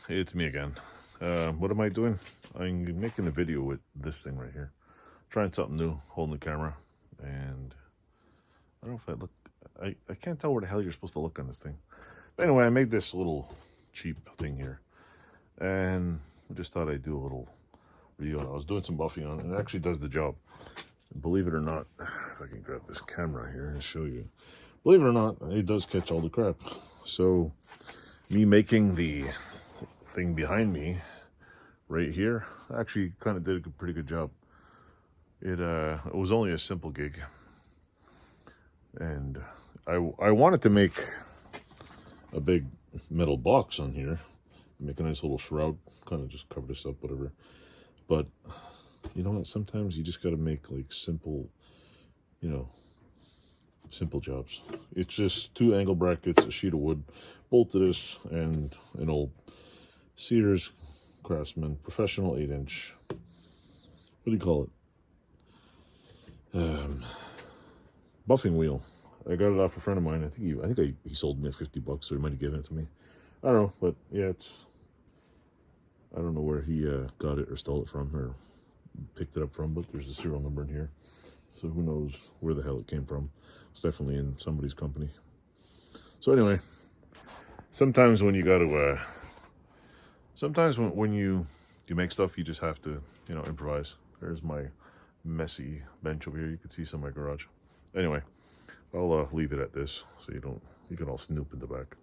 it's me again. What am I doing? I'm making a video with this thing right here. Trying something new, holding the camera. And I don't know if I look, I can't tell where the hell you're supposed to look on this thing. But anyway, I made this little cheap thing here. And I just thought I'd do a little review. I was doing some buffing on it, and it actually does the job. Believe it or not, if I can grab this camera here and show you. Believe it or not, it does catch all the crap. So, me making the thing behind me right here actually kind of did a pretty good job. It was only a simple gig, and I wanted to make a big metal box on here, make a nice little shroud, kind of just cover this up, whatever. But you know what? Sometimes you just got to make like simple, simple jobs. It's just 2 angle brackets, a sheet of wood, bolt to this, and an old Sears Craftsman Professional 8-inch. What do you call it? Buffing wheel. I got it off a friend of mine. I think he sold me at $50, so he might have given it to me. I don't know, but yeah, I don't know where he got it or stole it from or picked it up from, but there's a serial number in here, so who knows where the hell it came from. It's definitely in somebody's company. So anyway, sometimes when you got to sometimes when you make stuff, you just have to improvise. There's my messy bench over here. You can see some of my garage. Anyway, I'll leave it at this so you can all snoop in the back.